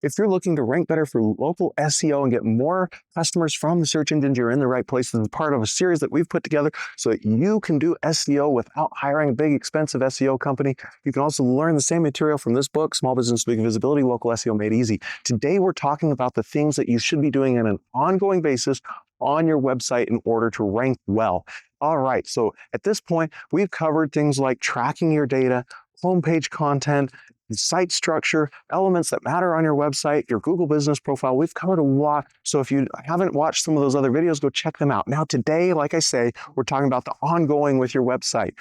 If you're looking to rank better for local SEO and get more customers from the search engines, you're in the right place. This is part of a series that we've put together so that you can do SEO without hiring a big, expensive SEO company. You can also learn the same material from this book, Small Business Big Visibility, Local SEO Made Easy. Today, we're talking about the things that you should be doing on an ongoing basis on your website in order to rank well. All right, so at this point, we've covered things like tracking your data, homepage content, site structure, elements that matter on your website, your Google business profile. We've covered a lot. So if you haven't watched some of those other videos, go check them out. Now today, like I say, we're talking about the ongoing with your website.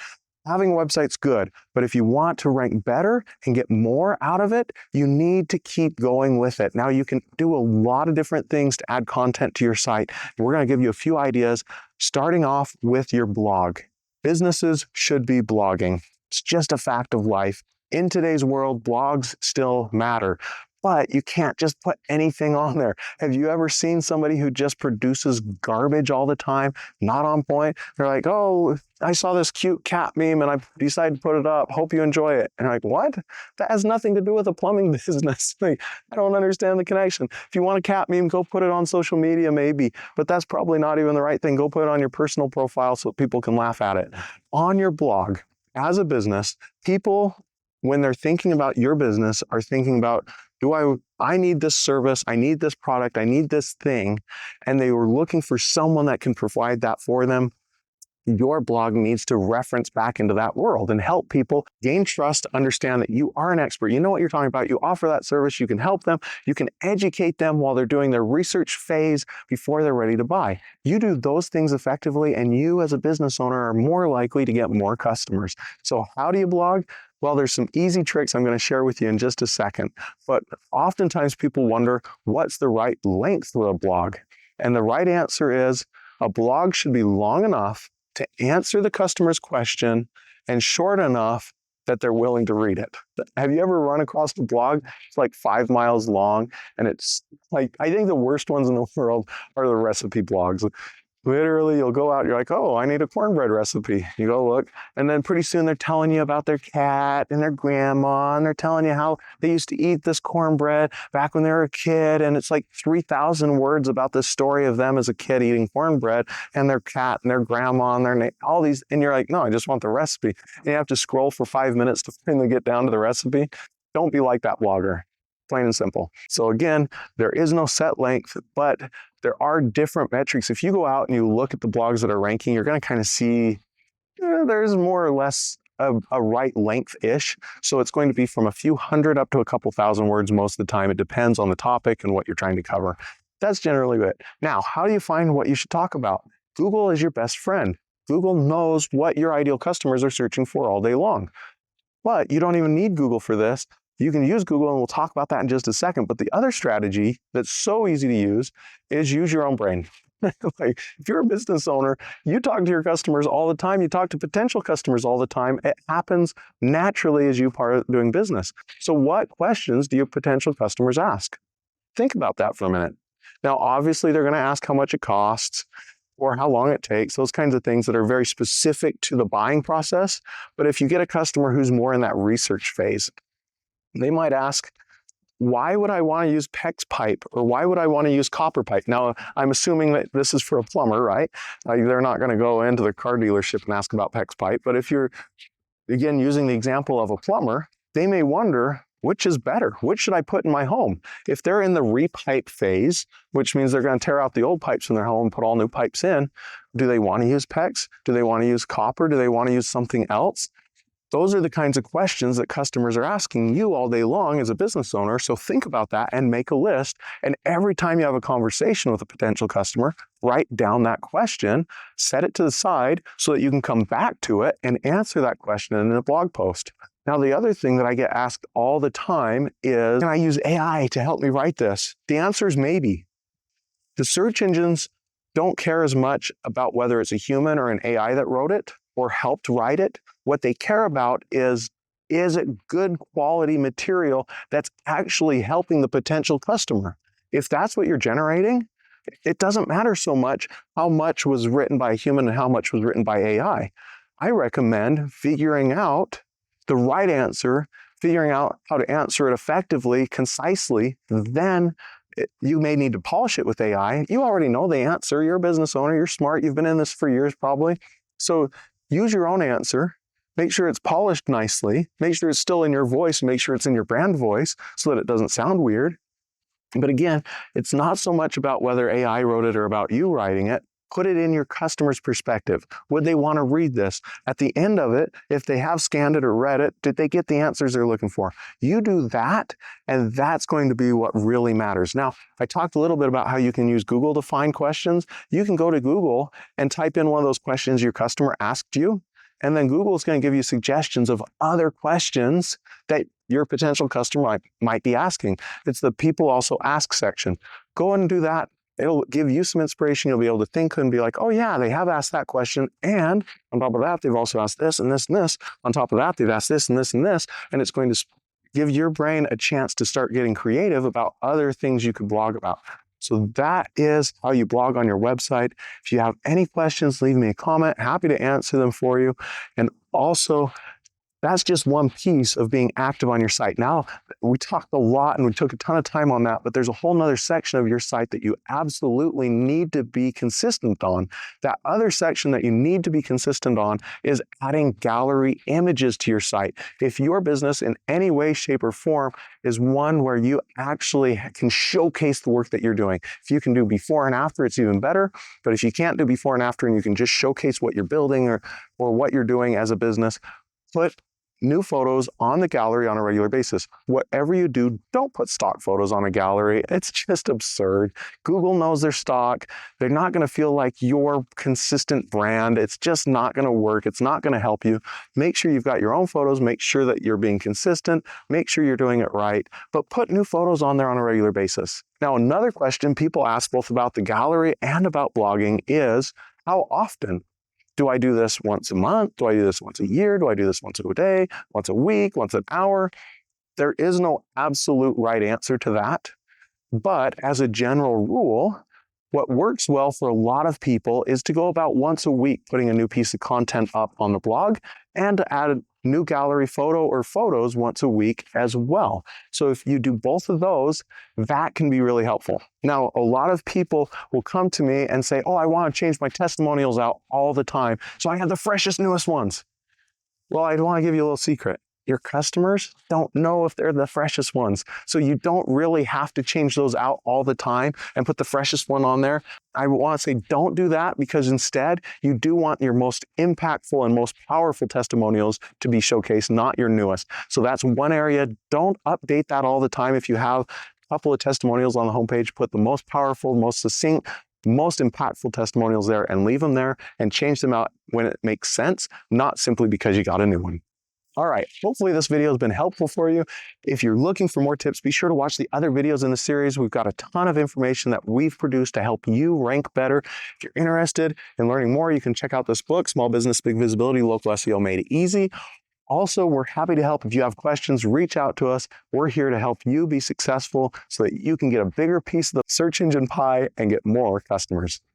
Having a website's good, but if you want to rank better and get more out of it, you need to keep going with it. Now you can do a lot of different things to add content to your site. And we're going to give you a few ideas, starting off with your blog. Businesses should be blogging. It's just a fact of life. In today's world, blogs still matter, but you can't just put anything on there. Have you ever seen somebody who just produces garbage all the time, not on point? They're like, oh, I saw this cute cat meme and I decided to put it up. Hope you enjoy it. And I'm like, what? That has nothing to do with a plumbing business. Like, I don't understand the connection. If you want a cat meme, go put it on social media maybe, but that's probably not even the right thing. Go put it on your personal profile so people can laugh at it. On your blog, as a business, people, when they're thinking about your business, are thinking about, I need this service, I need this product, I need this thing, and they were looking for someone that can provide that for them. Your blog needs to reference back into that world and help people gain trust, understand that you are an expert. You know what you're talking about. You offer that service. You can help them. You can educate them while they're doing their research phase before they're ready to buy. You do those things effectively, and you as a business owner are more likely to get more customers. So how do you blog? Well, there's some easy tricks I'm going to share with you in just a second. But oftentimes people wonder, what's the right length of a blog? And the right answer is a blog should be long enough to answer the customer's question and short enough that they're willing to read it. Have you ever run across a blog? It's like 5 miles long, and it's like, I think the worst ones in the world are the recipe blogs. Literally, you'll go out, you're like, oh, I need a cornbread recipe. You go look, and then pretty soon they're telling you about their cat and their grandma, and they're telling you how they used to eat this cornbread back when they were a kid, and it's like 3,000 words about this story of them as a kid eating cornbread, and their cat, and their grandma, and all these, and you're like, no, I just want the recipe. And you have to scroll for 5 minutes to finally get down to the recipe. Don't be like that blogger. Plain and simple. So again, there is no set length, but there are different metrics. If you go out and you look at the blogs that are ranking, you're going to kind of see there's more or less a right length-ish. So it's going to be from a few hundred up to a couple thousand words most of the time. It depends on the topic and what you're trying to cover. That's generally it. Now, how do you find what you should talk about? Google is your best friend. Google knows what your ideal customers are searching for all day long. But you don't even need Google for this. You can use Google, and we'll talk about that in just a second. But the other strategy that's so easy to use is use your own brain. Like, if you're a business owner, you talk to your customers all the time. You talk to potential customers all the time. It happens naturally as you are doing business. So what questions do your potential customers ask? Think about that for a minute. Now, obviously, they're going to ask how much it costs or how long it takes, those kinds of things that are very specific to the buying process. But if you get a customer who's more in that research phase, they might ask, why would I want to use PEX pipe, or why would I want to use copper pipe? Now, I'm assuming that this is for a plumber, right? They're not going to go into the car dealership and ask about PEX pipe. But if you're, again, using the example of a plumber, they may wonder, which is better? Which should I put in my home? If they're in the repipe phase, which means they're going to tear out the old pipes in their home and put all new pipes in, do they want to use PEX? Do they want to use copper? Do they want to use something else? Those are the kinds of questions that customers are asking you all day long as a business owner. So think about that and make a list. And every time you have a conversation with a potential customer, write down that question, set it to the side so that you can come back to it and answer that question in a blog post. Now, the other thing that I get asked all the time is, can I use AI to help me write this? The answer is maybe. The search engines don't care as much about whether it's a human or an AI that wrote it or helped write it. What they care about is it good quality material that's actually helping the potential customer? If that's what you're generating, it doesn't matter so much how much was written by a human and how much was written by AI. I recommend figuring out the right answer figuring out how to answer it effectively, concisely, then you may need to polish it with AI. You already know the answer. You're a business owner. You're smart. You've been in this for years probably. So use your own answer. Make sure it's polished nicely. Make sure it's still in your voice. Make sure it's in your brand voice so that it doesn't sound weird. But again, it's not so much about whether AI wrote it or about you writing it. Put it in your customer's perspective. Would they want to read this? At the end of it, if they have scanned it or read it, did they get the answers they're looking for? You do that, and that's going to be what really matters. Now, I talked a little bit about how you can use Google to find questions. You can go to Google and type in one of those questions your customer asked you, and then Google is going to give you suggestions of other questions that your potential customer might be asking. It's the people also ask section. Go and do that. It'll give you some inspiration. You'll be able to think and be like, oh yeah, they have asked that question. And on top of that, they've also asked this and this and this. On top of that, they've asked this and this and this. And it's going to give your brain a chance to start getting creative about other things you could blog about. So that is how you blog on your website. If you have any questions, leave me a comment. Happy to answer them for you. And also, that's just one piece of being active on your site. Now, we talked a lot and we took a ton of time on that, but there's a whole nother section of your site that you absolutely need to be consistent on. That other section that you need to be consistent on is adding gallery images to your site. If your business in any way, shape, or form is one where you actually can showcase the work that you're doing. If you can do before and after, it's even better. But if you can't do before and after and you can just showcase what you're building or what you're doing as a business, put new photos on the gallery on a regular basis. Whatever you do, don't put stock photos on a gallery. It's just absurd. Google knows their stock. They're not going to feel like your consistent brand. It's just not going to work. It's not going to help you. Make sure you've got your own photos. Make sure that you're being consistent. Make sure you're doing it right. But put new photos on there on a regular basis. Now, another question people ask both about the gallery and about blogging is, how often? Do I do this once a month? Do I do this once a year? Do I do this once a day, once a week, once an hour? There is no absolute right answer to that. But as a general rule, what works well for a lot of people is to go about once a week putting a new piece of content up on the blog and to add a new gallery photo or photos once a week as well. So if you do both of those, that can be really helpful. Now, a lot of people will come to me and say, oh, I want to change my testimonials out all the time, so I have the freshest, newest ones. Well, I want to give you a little secret. Your customers don't know if they're the freshest ones. So you don't really have to change those out all the time and put the freshest one on there. I want to say don't do that, because instead you do want your most impactful and most powerful testimonials to be showcased, not your newest. So that's one area. Don't update that all the time. If you have a couple of testimonials on the homepage, put the most powerful, most succinct, most impactful testimonials there and leave them there and change them out when it makes sense, not simply because you got a new one. All right, hopefully this video has been helpful for you. If you're looking for more tips, be sure to watch the other videos in the series. We've got a ton of information that we've produced to help you rank better. If you're interested in learning more, you can check out this book, Small Business, Big Visibility, Local SEO Made Easy. Also, we're happy to help. If you have questions, reach out to us. We're here to help you be successful so that you can get a bigger piece of the search engine pie and get more customers.